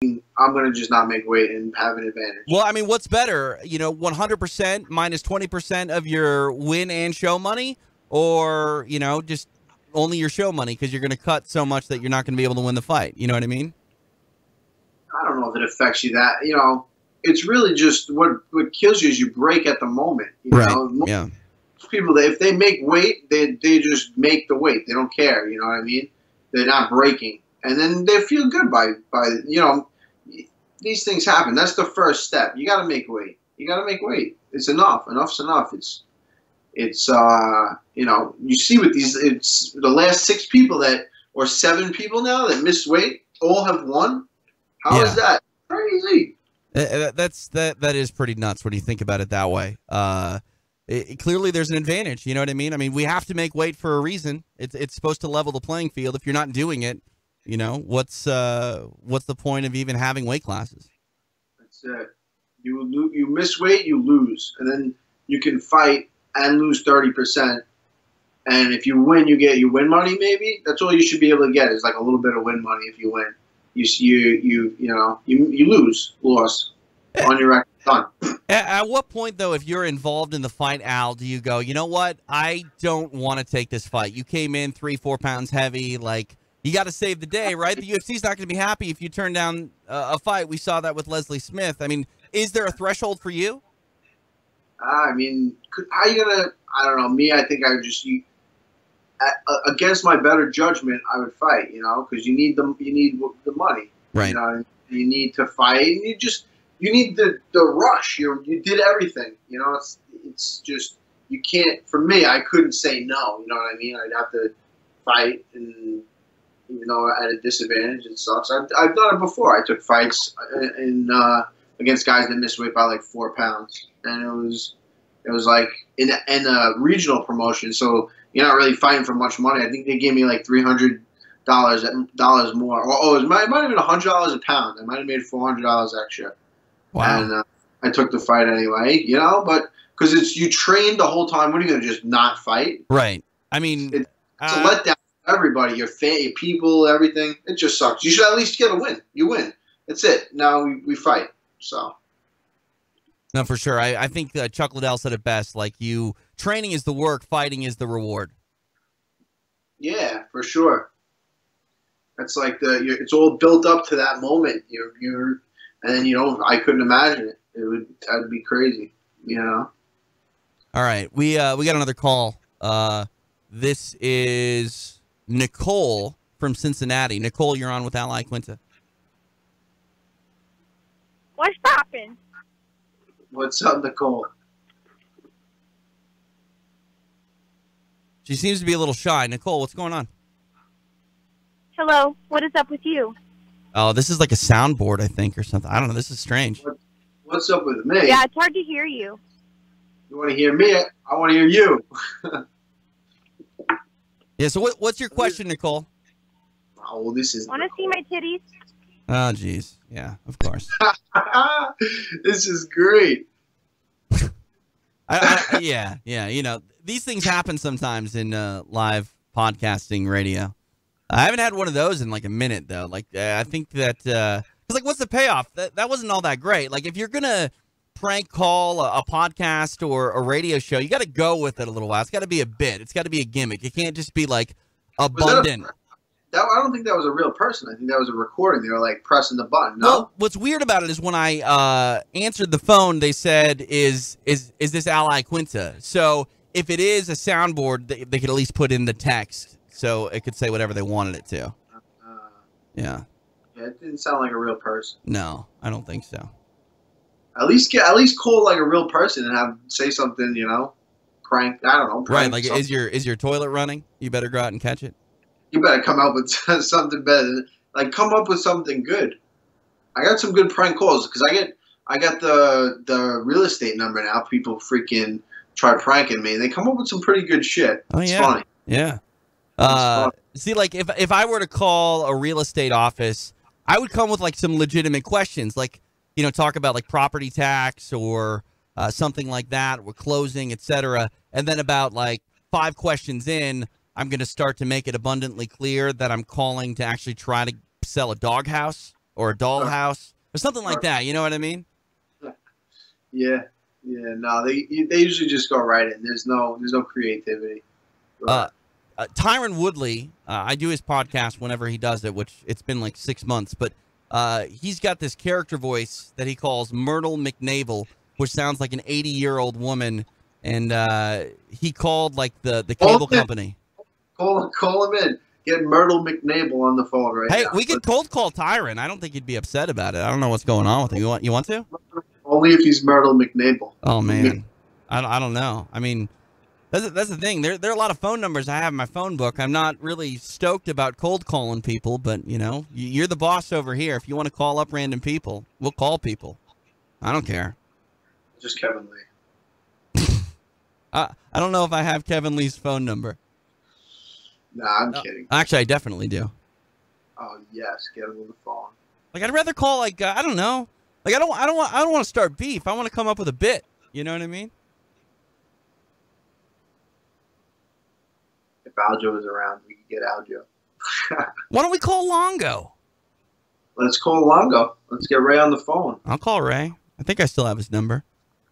I'm going to just not make weight and have an advantage. Well, I mean, what's better, 100% minus 20% of your win and show money, or, just only your show money because you're going to cut so much that you're not going to be able to win the fight. You know what I mean? I don't know if it affects you that, it's really just what kills you is you break at the moment. Yeah. Most people, if they make weight, they just make the weight. They don't care. You know what I mean? They're not breaking. And then they feel good by these things happen. That's the first step. You got to make weight. You got to make weight. It's enough. Enough's enough. It's you see with these, it's the last 6 people or 7 people now that miss weight all have won. How is that? Crazy. That is pretty nuts when you think about it that way. Clearly there's an advantage. You know what I mean? I mean, we have to make weight for a reason. It's supposed to level the playing field. If you're not doing it, what's the point of even having weight classes? That's it. You miss weight, you lose, and then you can fight and lose 30%. And if you win, you win money. Maybe that's all you should be able to get is like a little bit of win money. If you win, you loss on your record. Done. At what point, though, if you're involved in the fight, Al, do you go, you know what? I don't want to take this fight. You came in 3-4 pounds heavy, like. You got to save the day, right? The UFC's not going to be happy if you turn down a fight. We saw that with Leslie Smith. I mean, is there a threshold for you? I mean, how you gonna? I don't know. Me, I think I would just against my better judgment, I would fight. Because you need the money. Right. You need to fight. And you need the rush. You did everything. It's just you can't. For me, I couldn't say no. You know what I mean? I'd have to fight and. Even though at a disadvantage, it sucks. I've done it before. I took fights against guys that missed weight by like 4 pounds, and it was like in a regional promotion. So you're not really fighting for much money. I think they gave me like $300 more. It might have been $100 a pound. I might have made $400 extra. Wow. And I took the fight anyway. But because you trained the whole time. What are you gonna just not fight? Right. I mean, it's a letdown. Everybody, your people, everything. It just sucks. You should at least get a win. You win. That's it. Now we fight. So. No, for sure. I think Chuck Liddell said it best. Like training is the work, fighting is the reward. Yeah, for sure. That's like it's all built up to that moment. And then I couldn't imagine it. That'd be crazy. All right, we got another call. This is Nicole from Cincinnati. Nicole, you're on with Al Iaquinta. What's poppin'? What's up, Nicole? She seems to be a little shy. Nicole, what's going on? Hello. What is up with you? Oh, this is like a soundboard, I think, or something. I don't know. This is strange. What's up with me? Yeah, it's hard to hear you. You want to hear me? I want to hear you. Yeah, so what's your question, Nicole? Oh, this is... Want to see my titties? Oh, geez. Yeah, of course. This is great. Yeah. These things happen sometimes in live podcasting radio. I haven't had one of those in like a minute, though. Like, I think that... Because, what's the payoff? That wasn't all that great. Like, if you're going to prank call a podcast or a radio show, you got to go with it a little while. It's got to be a bit. It's got to be a gimmick. It can't just be like abundant. I don't think that was a real person. I think that was a recording. They were like pressing the button. No? Well, what's weird about it is when I answered the phone, they said, "Is this Al Iaquinta?" So if it is a soundboard, they could at least put in the text, so it could say whatever they wanted it to. Yeah. Yeah, it didn't sound like a real person. No, I don't think so. At least call like a real person and say something, prank. I don't know. Right, like something. Is your toilet running? You better go out and catch it. You better come up with something better. Like come up with something good. I got some good prank calls because I got the real estate number now. People freaking try pranking me. They come up with some pretty good shit. Oh, it's yeah. funny. Yeah. See, like if I were to call a real estate office, I would come with like some legitimate questions, like. Talk about like property tax or something like that. We're closing, etc. And then about like 5 questions in, I'm going to start to make it abundantly clear that I'm calling to actually try to sell a doghouse. or a dollhouse or something like that. You know what I mean? Yeah. No, they usually just go right in. There's no creativity. Tyron Woodley, I do his podcast whenever he does it, which it's been like 6 months, but he's got this character voice that he calls Myrtle McNavel, which sounds like an 80-year-old woman, and he called like the cable company. Call him in. Get Myrtle McNavel on the phone right now. Hey, we could cold call Tyron. I don't think he'd be upset about it. I don't know what's going on with him. You want to? Only if he's Myrtle McNavel. Oh man, I don't know. I mean, that's the thing. There are a lot of phone numbers I have in my phone book. I'm not really stoked about cold calling people, but you know, you're the boss over here. If you want to call up random people, we'll call people. I don't care. Just Kevin Lee. I don't know if I have Kevin Lee's phone number. Nah, I'm kidding. Actually, I definitely do. Oh yes, get him on the phone. Like I'd rather call like I don't know. Like I don't want to start beef. I want to come up with a bit. You know what I mean? If Aljo was around, we could get Aljo. Why don't we call Longo? Let's call Longo. Let's get Ray on the phone. I'll call Ray. I think I still have his number.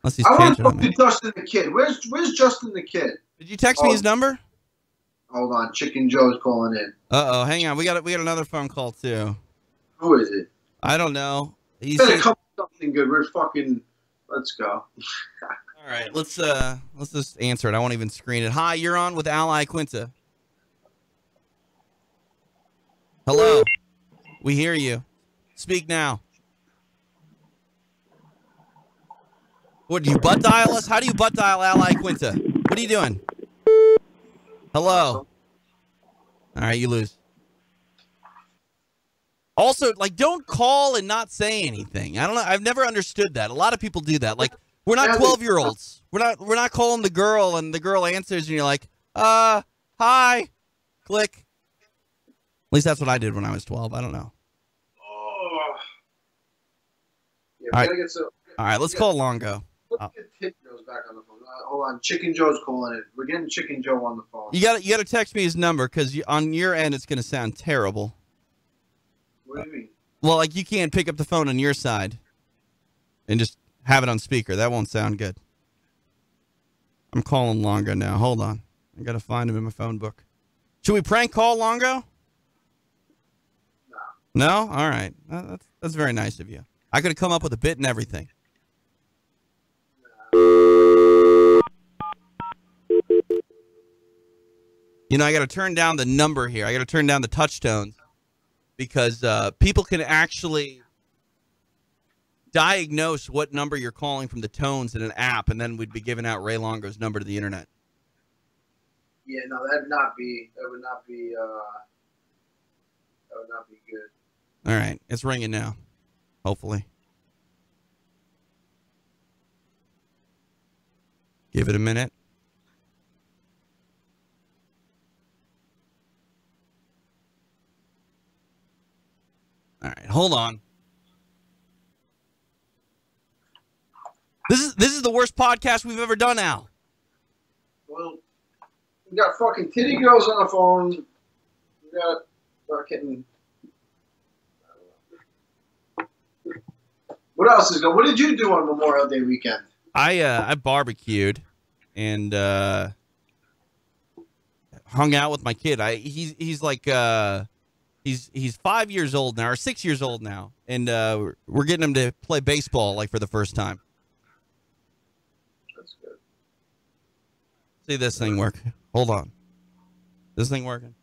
Unless he's I want changed to it talk on to me. Justin the Kid. Where's Justin the Kid? Did you text me his number? Hold on, Chicken Joe's calling in. Uh-oh, hang on. We got another phone call too. Who is it? I don't know. He's gonna come with something good. Let's go. All right, let's just answer it. I won't even screen it. Hi, you're on with Ally Quinta. Hello. We hear you. Speak now. What, do you butt dial us? How do you butt dial Ally Quinta? What are you doing? Hello. All right, you lose. Also, like, don't call and not say anything. I don't know. I've never understood that. A lot of people do that. Like, we're not 12-year-olds. We're not calling the girl and the girl answers and you're like, hi. Click. At least that's what I did when I was 12. I don't know. Oh. Yeah, All right. gotta get some. All right, let's call Longo. Let's get Chicken Joe's back on the phone. Hold on, Chicken Joe's calling it. We're getting Chicken Joe on the phone. You got to text me his number because on your end it's going to sound terrible. What do you mean? Well, like you can't pick up the phone on your side and just have it on speaker. That won't sound good. I'm calling Longo now. Hold on. I got to find him in my phone book. Should we prank call Longo? No? All right. That's very nice of you. I could have come up with a bit and everything. You know, I got to turn down the number here. I got to turn down the touch tones because people can actually diagnose what number you're calling from the tones in an app, and then we'd be giving out Ray Longo's number to the internet. Yeah, no, that would not be good. All right, it's ringing now. Hopefully. Give it a minute. All right, hold on. This is the worst podcast we've ever done, Al. Well, we got fucking titty girls on the phone. We got fucking. What else is going? What did you do on Memorial Day weekend? I barbecued and hung out with my kid. He's like he's 5 years old now or 6 years old now, and we're getting him to play baseball like for the first time. That's good. See this thing work? Hold on. This thing working?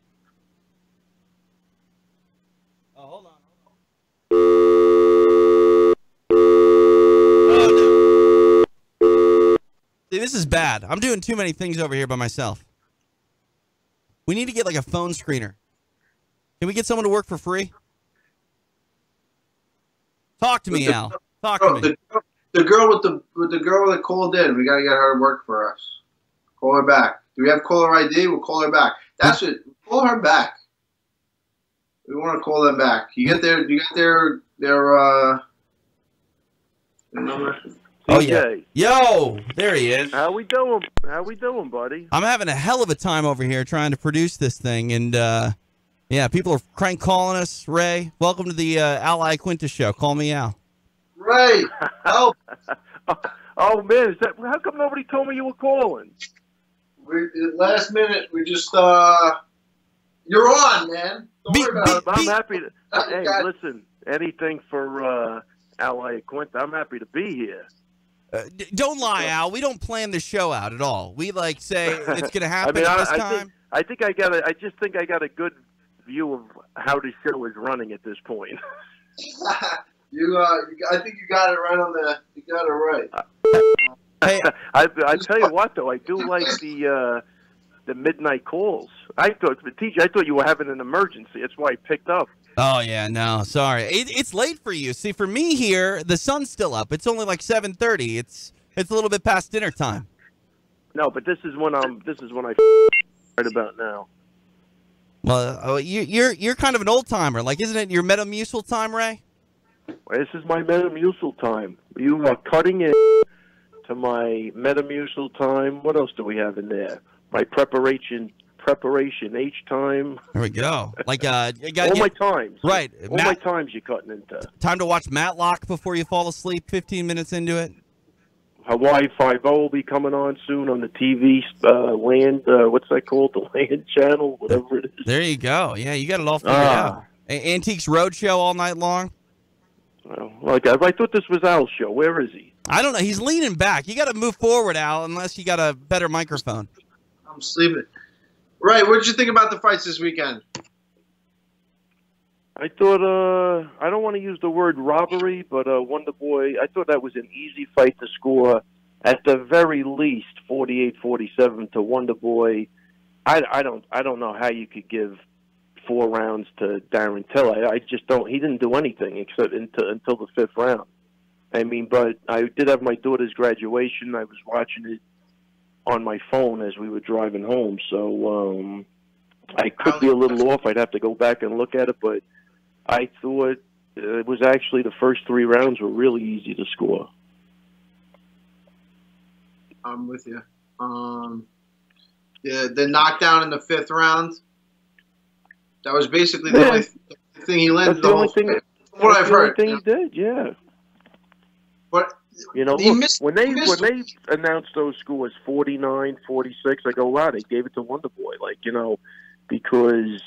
Oh, hold on. Oh no. See, this is bad. I'm doing too many things over here by myself. We need to get like a phone screener. Can we get someone to work for free? Talk to me, Al. Talk to me. The girl with the girl that called in. We gotta get her to work for us. Call her back. Do we have caller ID? We'll call her back. That's it. Call her back. We want to call them back. You get their number. Oh yeah. Yo, there he is. How we doing? How we doing, buddy? I'm having a hell of a time over here trying to produce this thing, and Yeah, people are crank calling us. Ray, welcome to the Ally Quintus show. Call me Al. Ray, help! Oh man, how come nobody told me you were calling? Last minute, we just you're on, man. Don't worry about it. I'm happy to. Hey, God. listen, anything for Ally Quint. I'm happy to be here. Don't lie, Al. We don't plan the show out at all. We say it's going to happen at this time. I just think I got a good view of how the show is running at this point. I think you got it right on the. You got it right. Hey, I tell you what, though, I do like the midnight calls. I thought you were having an emergency. That's why I picked up. Oh yeah, no, sorry. It's late for you. See, for me here, the sun's still up. It's only like 7:30. It's a little bit past dinner time. No, but this is when I right about now. Well, you're kind of an old timer. Like, isn't it your Metamucil time, Ray? This is my Metamucil time. You are cutting in to my Metamucil time. What else do we have in there? My preparation H time. There we go. Like all my times. Right. All my times you're cutting into. Time to watch Matlock before you fall asleep. 15 minutes into it. Hawaii Five-0 will be coming on soon on the TV land. What's that called? The Land Channel, whatever it is. There you go. Yeah, you got it all figured out. Antiques Roadshow all night long. Well, I thought this was Al's show. Where is he? I don't know. He's leaning back. You got to move forward, Al, unless you got a better microphone. I'm sleeping. Right. What did you think about the fights this weekend? I thought, I don't want to use the word robbery, but Wonder Boy, I thought that was an easy fight to score. At the very least, 48-47 to Wonder Boy. I don't know how you could give 4 rounds to Darren Till. I just don't. He didn't do anything except until the 5th round. I mean, but I did have my daughter's graduation. I was watching it on my phone as we were driving home, so I could be a little off. I'd have to go back and look at it, but I thought it was actually the first 3 rounds were really easy to score. I'm with you. The knockdown in the 5th round. That was basically the only thing he landed. That's the only thing. What I've heard. He did, yeah. But look, when they announced those scores 49-46, I go, wow, they gave it to Wonder Boy, because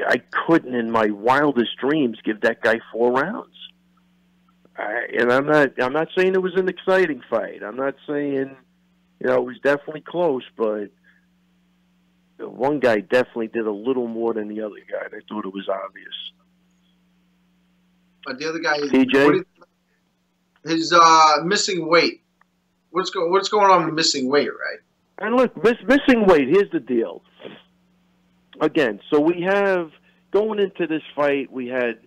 I couldn't in my wildest dreams give that guy 4 rounds. And I'm not saying it was an exciting fight. I'm not saying it was definitely close, but one guy definitely did a little more than the other guy. And I thought it was obvious. But the other guy, TJ, his missing weight. What's going on with missing weight, right? And look, missing weight. Here's the deal. Again, so we have going into this fight, we had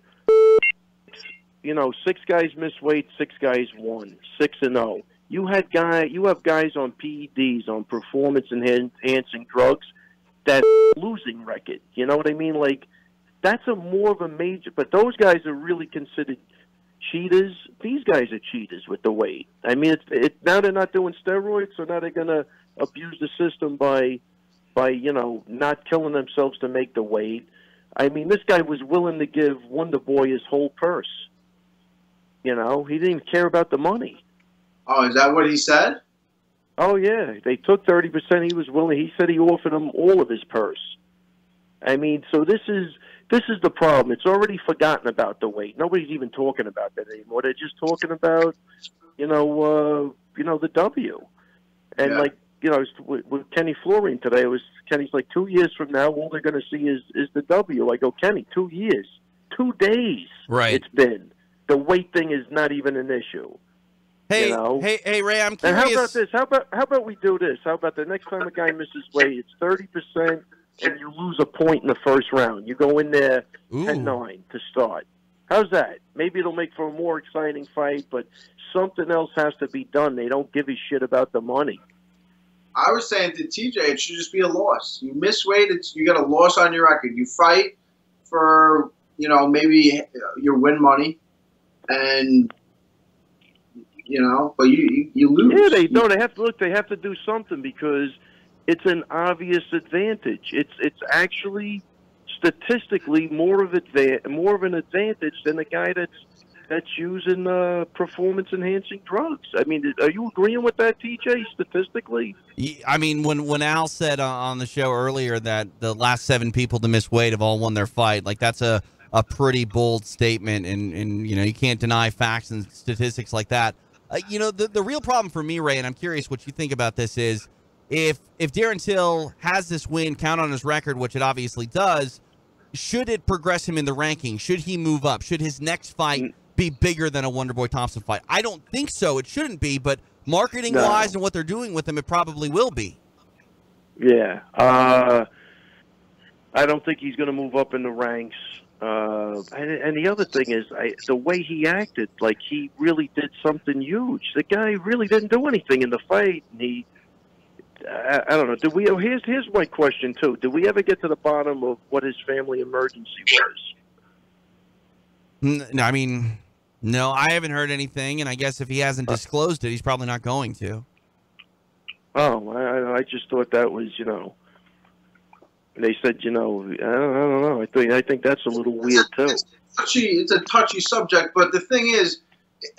6 guys miss weight, 6 guys won, 6-0. You have guys on PEDs, on performance enhancing drugs, that losing record. You know what I mean? Like, that's more of a major. But those guys are really considered cheaters. These guys are cheaters with the weight. I mean, now they're not doing steroids, so now they're gonna abuse the system by not killing themselves to make the weight. I mean, this guy was willing to give Wonder Boy his whole purse. He didn't care about the money. Oh, is that what he said? Oh, yeah. They took 30%. He was willing. He said he offered them all of his purse. I mean, so this is the problem. It's already forgotten about the weight. Nobody's even talking about that anymore. They're just talking about, the W. And, with Kenny Florian today, Kenny's like, 2 years from now, all they're going to see is the W. I go, Kenny, 2 years. 2 days. Right. It's been. The weight thing is not even an issue. Hey, hey, Ray, I'm curious. And how about this? How about we do this? How about the next time a guy misses weight, it's 30%, and you lose a point in the first round. You go in there 10-9 to start. How's that? Maybe it'll make for a more exciting fight, but something else has to be done. They don't give a shit about the money. I was saying to TJ, it should just be a loss. You miss weight, you got a loss on your record. You fight for, maybe your win money, and but you lose. Yeah, they have to look. They have to do something because it's an obvious advantage. It's actually statistically more of an advantage than the guy that's using performance enhancing drugs. I mean, are you agreeing with that, TJ? Statistically, I mean, when Al said on the show earlier that the last 7 people to miss weight have all won their fight, like that's a pretty bold statement, and you can't deny facts and statistics like that. The real problem for me, Ray, and I'm curious what you think about this, is if Darren Till has this win, count on his record, which it obviously does, should it progress him in the rankings? Should he move up? Should his next fight be bigger than a Wonderboy Thompson fight? I don't think so. It shouldn't be, but marketing-wise and what they're doing with him, it probably will be. Yeah. I don't think he's going to move up in the ranks. And the other thing is, the way he acted, like he really did something huge. The guy really didn't do anything in the fight. And I don't know. Here's my question too. Did we ever get to the bottom of what his family emergency was? No, I mean, no, I haven't heard anything, and I guess if he hasn't disclosed it, he's probably not going to. Oh, I just thought that was, They said, I don't know. I think that's a little weird too. It's a touchy subject, but the thing is,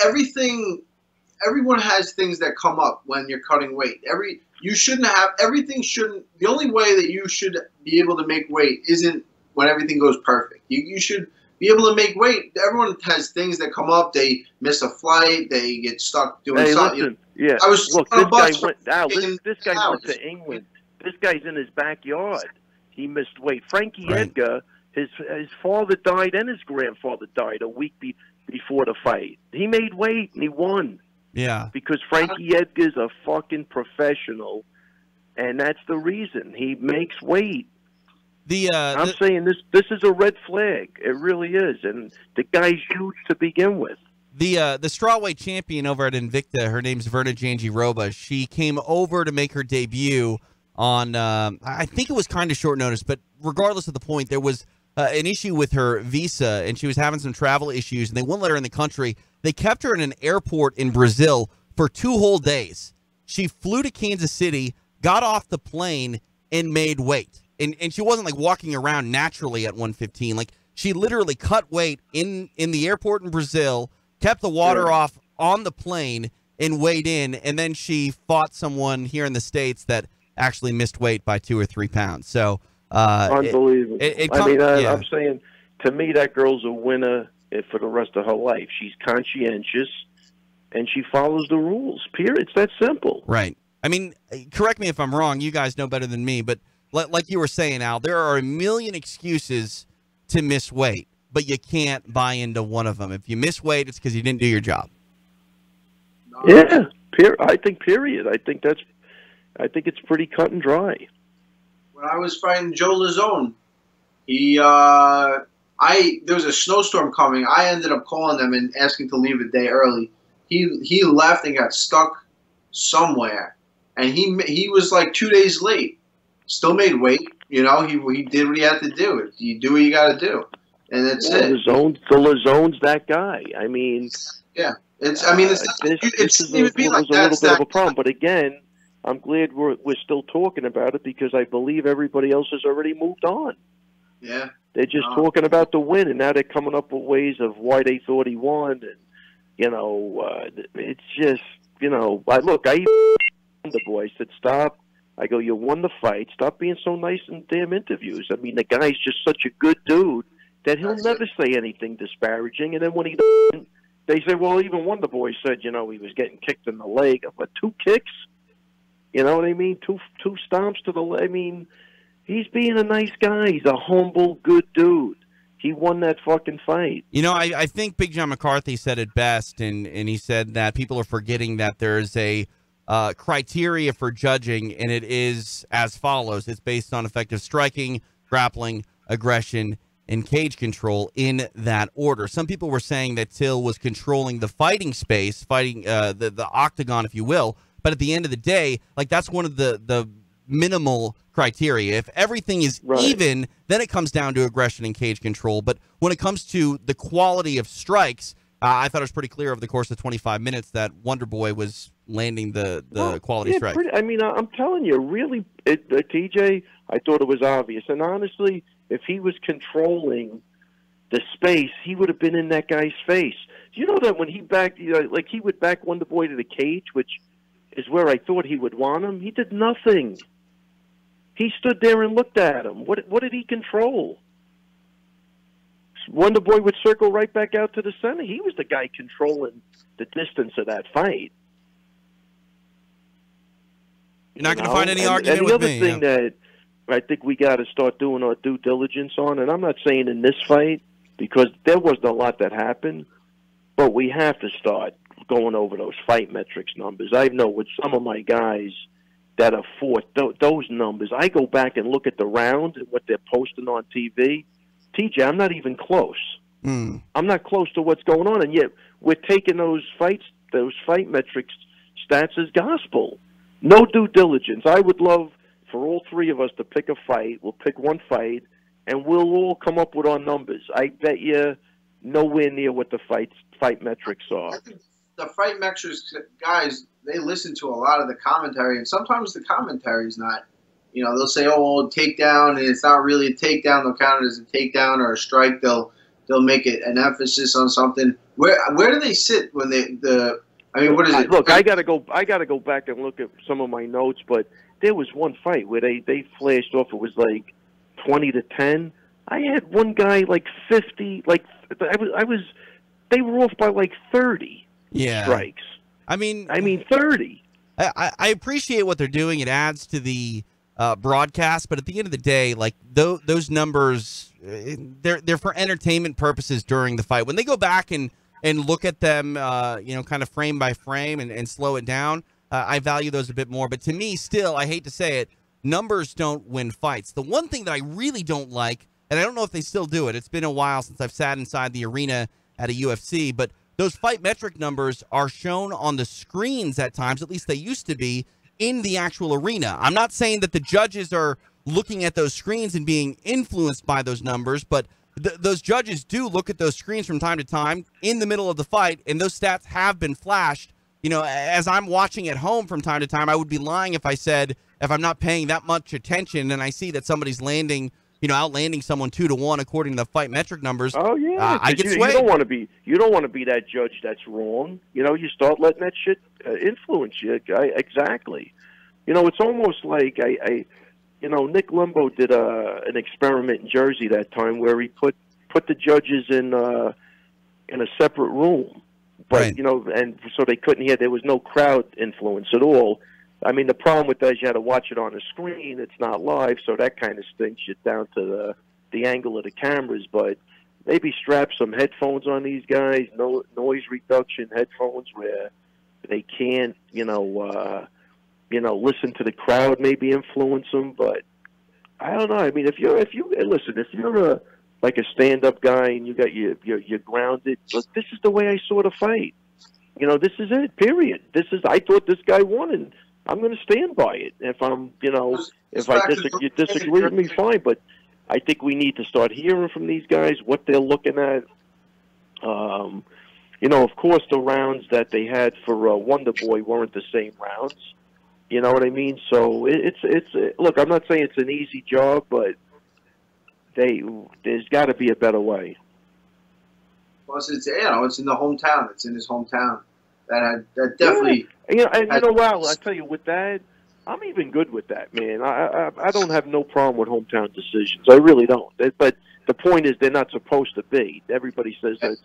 everyone has things that come up when you're cutting weight. The only way that you should be able to make weight isn't when everything goes perfect. You should be able to make weight. Everyone has things that come up. They miss a flight. They get stuck doing something. Listen, yeah. This guy went to England. This guy's in his backyard. He missed weight. Frankie Edgar, his father died and his grandfather died a week before the fight. He made weight and he won. Yeah. Because Frankie Edgar's a fucking professional, and that's the reason he makes weight. I'm saying this is a red flag. It really is, and the guy's huge to begin with. The strawweight champion over at Invicta, her name's Verna Jandiroba. She came over to make her debut on, I think it was kind of short notice, but regardless of the point, there was an issue with her visa, and she was having some travel issues, and they wouldn't let her in the country. They kept her in an airport in Brazil for 2 whole days. She flew to Kansas City, got off the plane, and made weight. And she wasn't like walking around naturally at 115. Like she literally cut weight in the airport in Brazil, kept the water off on the plane, and weighed in. And then she fought someone here in the States that actually missed weight by 2 or 3 pounds. So unbelievable. I'm saying, to me, that girl's a winner for the rest of her life. She's conscientious, and she follows the rules. Period. It's that simple. Right. I mean, correct me if I'm wrong. You guys know better than me, but like you were saying, Al, there are a million excuses to miss weight, but you can't buy into one of them. If you miss weight, it's because you didn't do your job. Yeah, I think period. I think it's pretty cut and dry. When I was fighting Joe Lazzone, there was a snowstorm coming. I ended up calling them and asking to leave a day early. He left and got stuck somewhere, and he was like 2 days late. Still made weight, he did what he had to do. You do what you got to do, and that's it. The Lazzone's that guy. I mean, yeah, this was a little bit of a problem. But again, I'm glad we're still talking about it because I believe everybody else has already moved on. Yeah, they're just talking about the win, and now they're coming up with ways of why they thought he won, and it's just I the boy said stop. I go, you won the fight. Stop being so nice in damn interviews. I mean, the guy's just such a good dude that he'll never say anything disparaging. And then when he doesn't, they say, well, even Wonderboy said, he was getting kicked in the leg. But 2 kicks? You know what I mean? Two stomps to the leg. I mean, he's being a nice guy. He's a humble, good dude. He won that fucking fight. I think Big John McCarthy said it best, and he said that people are forgetting that there's a criteria for judging, and it is as follows. It's based on effective striking, grappling, aggression, and cage control in that order. Some people were saying that Till was controlling the fighting space, the octagon, if you will, but at the end of the day, like that's one of the minimal criteria. If everything is even, then it comes down to aggression and cage control. But when it comes to the quality of strikes, I thought it was pretty clear over the course of 25 minutes that Wonderboy was landing the quality strike. I'm telling you, really, TJ, I thought it was obvious. And honestly, if he was controlling the space, he would have been in that guy's face. Do you know that when he backed, like he would back Wonderboy to the cage, which is where I thought he would want him, he did nothing. He stood there and looked at him. What did he control? Wonderboy would circle right back out to the center. He was the guy controlling the distance of that fight. You're not going to find any argument with me. And the other thing that I think we got to start doing our due diligence on, and I'm not saying in this fight, because there wasn't a lot that happened, but we have to start going over those fight metrics numbers. I know with some of my guys that have fought those numbers, I go back and look at the round and what they're posting on TV. TJ, I'm not even close. I'm not close to what's going on, and yet we're taking those fight metrics stats as gospel. No due diligence. I would love for all three of us to pick a fight. We'll pick one fight, and we'll all come up with our numbers. I bet you nowhere near what the fight metrics are. I think the fight metrics guys, they listen to a lot of the commentary, and sometimes the commentary is not. They'll say, "Oh, takedown," and it's not really a takedown. They'll count it as a takedown or a strike. They'll make it an emphasis on something. Where do they sit when what is it? Look, I gotta go back and look at some of my notes, but there was one fight where they flashed off. It was like 20-10. I had one guy like 50. Like they were off by like 30 strikes. I mean 30. I appreciate what they're doing. It adds to the broadcast, but at the end of the day, like those numbers, they're for entertainment purposes during the fight. When they go back and look at them, kind of frame by frame and slow it down, I value those a bit more. But to me, still, I hate to say it, numbers don't win fights. The one thing that I really don't like, and I don't know if they still do it, it's been a while since I've sat inside the arena at a UFC, but those fight metric numbers are shown on the screens at times, at least they used to be, in the actual arena. I'm not saying that the judges are looking at those screens and being influenced by those numbers, but those judges do look at those screens from time to time in the middle of the fight, and those stats have been flashed. As I'm watching at home from time to time, I would be lying if I said, if I'm not paying that much attention and I see that somebody's outlanding someone 2-1 according to the fight metric numbers. Oh yeah, I get swayed. You don't want to be that judge that's wrong. You start letting that shit influence you. Exactly. It's almost like Nick Limbo did an experiment in Jersey that time where he put the judges in a separate room, but right. And so they couldn't hear. There was no crowd influence at all. I mean, the problem with that is you had to watch it on a screen. It's not live, so that kind of stinks you down to the angle of the cameras. But maybe strap some headphones on these guys, no noise reduction headphones where they can't, listen to the crowd, maybe influence them. But I don't know. I mean, if you're a stand-up guy and you're grounded, look, this is the way I saw the fight. This is it. Period. I thought this guy won, and I'm going to stand by it. If I'm, if I disagree with me, fine. But I think we need to start hearing from these guys what they're looking at. Of course, the rounds that they had for Wonderboy weren't the same rounds. You know what I mean? So look. I'm not saying it's an easy job, but there's got to be a better way. Plus, it's in the hometown. It's in his hometown. That definitely. Yeah. Wow. I tell you, with that, I'm even good with that, man. I don't have no problem with hometown decisions. I really don't. But the point is, they're not supposed to be. Everybody says that's.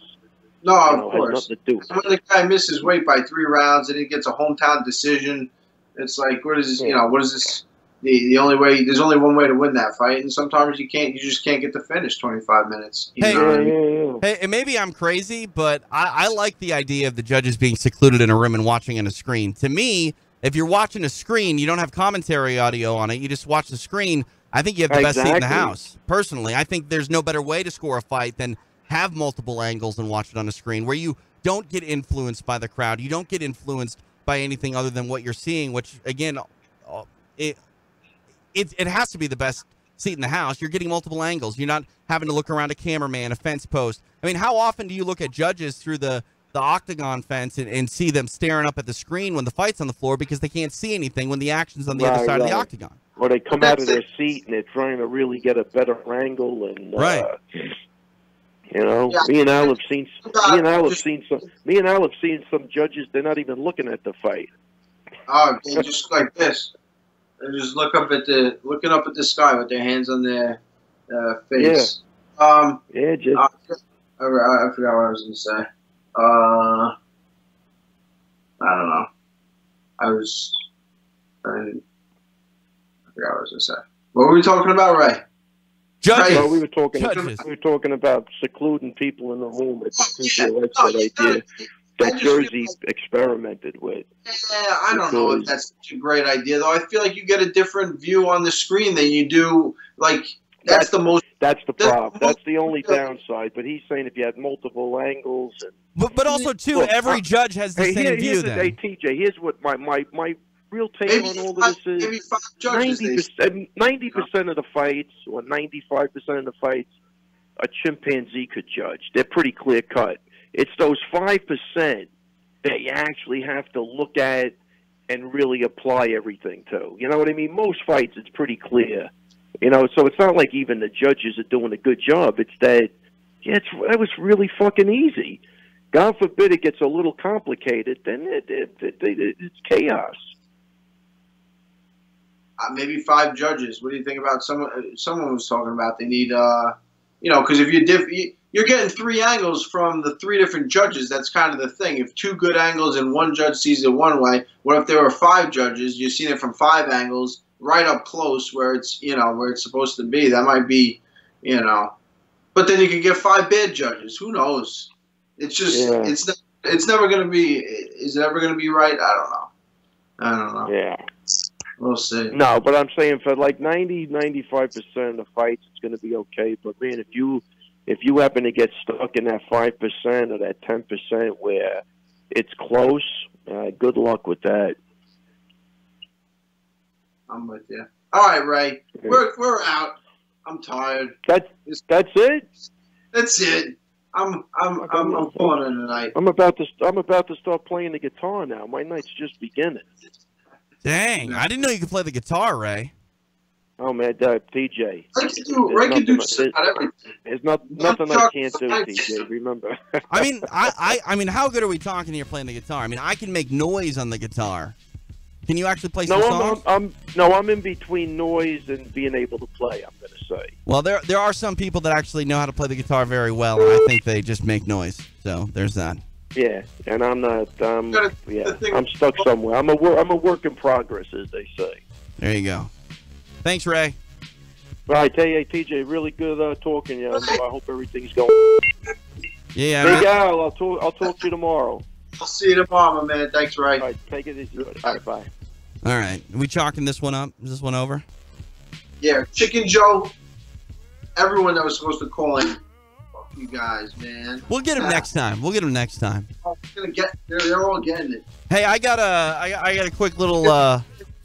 No, of course. Has nothing to do. When the guy misses weight by 3 rounds and he gets a hometown decision, it's like, what is this? What is this? The only way, there's only one way to win that fight, and sometimes you just can't get to finish 25 minutes. Hey, and maybe I'm crazy, but I like the idea of the judges being secluded in a room and watching on a screen. To me, if you're watching a screen, you don't have commentary audio on it. You just watch the screen. I think you have the best seat in the house. Personally, I think there's no better way to score a fight than have multiple angles and watch it on a screen where you don't get influenced by the crowd. You don't get influenced by anything other than what you're seeing, which, again, it has to be the best seat in the house. You're getting multiple angles. You're not having to look around a cameraman, a fence post. I mean, how often do you look at judges through the the octagon fence and see them staring up at the screen when the fight's on the floor because they can't see anything when the action's on the other side of the octagon. Or they come out of their seat and they're trying to really get a better angle. And you know, me and Al have seen some judges. They're not even looking at the fight. Oh, they just like this. They just looking up at the sky with their hands on their face. Yeah. I forgot what I was going to say. I don't know. I forgot what I was going to say. What were we talking about, Ray? Judges. Well, we were talking about secluding people in the room. I think they like that idea that Jersey experimented with. Yeah, I don't know if that's such a great idea, though. I feel like you get a different view on the screen than you do. Like that's the problem. That's the only downside. But he's saying if you had multiple angles, but also too, every judge has the same view. Hey, TJ, here's what my real take on all of this is: 90% of the fights, or 95% of the fights, a chimpanzee could judge. They're pretty clear cut. It's those 5% that you actually have to look at and really apply everything to. You know what I mean? Most fights, it's pretty clear. You know, so it's not like even the judges are doing a good job. It's that, that was really fucking easy. God forbid it gets a little complicated, then it's chaos. Maybe 5 judges. What do you think about someone was talking about they need, because if you're getting 3 angles from the 3 different judges, that's kind of the thing. If 2 good angles and 1 judge sees it one way, what if there were 5 judges, you've seen it from 5 angles, right up close where it's, where it's supposed to be. That might be, but then you could get 5 bad judges. Who knows? It's just, it's never going to be, is it ever going to be right? I don't know. Yeah. We'll see. No, but I'm saying for like 95% of the fights, it's going to be okay. But man, if you happen to get stuck in that 5% or that 10% where it's close, good luck with that. I'm with you. All right, Ray. We're out. I'm tired. That's it. That's it. I'm pulling in tonight. I'm about to start playing the guitar now. My night's just beginning. Dang, I didn't know you could play the guitar, Ray. Oh man, TJ. Ray can do just about everything. There's nothing I can't do, TJ. Remember. I mean, how good are we talking here playing the guitar? I mean, I can make noise on the guitar. Can you actually play some songs? I'm in between noise and being able to play. I'm going to say. Well, there are some people that actually know how to play the guitar very well, and I think they just make noise. So there's that. Yeah, and I'm not. I'm stuck somewhere. I'm a work in progress, as they say. There you go. Thanks, Ray. All right, hey, TJ, really good talking to you. I hope everything's going. Yeah. Big Al, I'll talk to you tomorrow. I'll see you tomorrow, my man. Thanks, Ray. All right, take it easy. All right, bye. All right, are we chalking this one up? Is this one over? Yeah, Chicken Joe. Everyone that was supposed to call in. You guys, man. We'll get him next time. Oh, they're all getting it. Hey, I got a quick little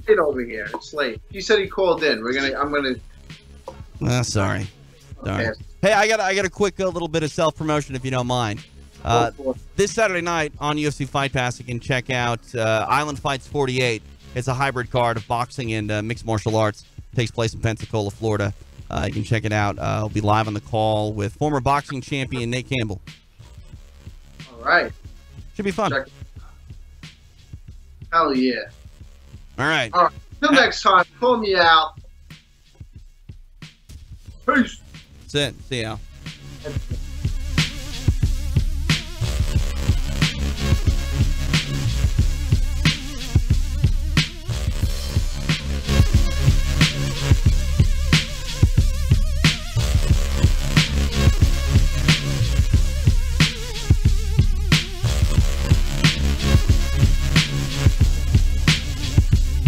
Get over here. It's late. He said he called in. I'm gonna. Sorry. Hey, I got a quick little bit of self promotion if you don't mind. This Saturday night on UFC Fight Pass, you can check out Island Fights 48. It's a hybrid card of boxing and mixed martial arts. It takes place in Pensacola, Florida. You can check it out. I'll be live on the call with former boxing champion Nate Campbell. All right. Should be fun. Hell yeah. All right. All right. Till next time, pull me out. Peace. That's it. See ya.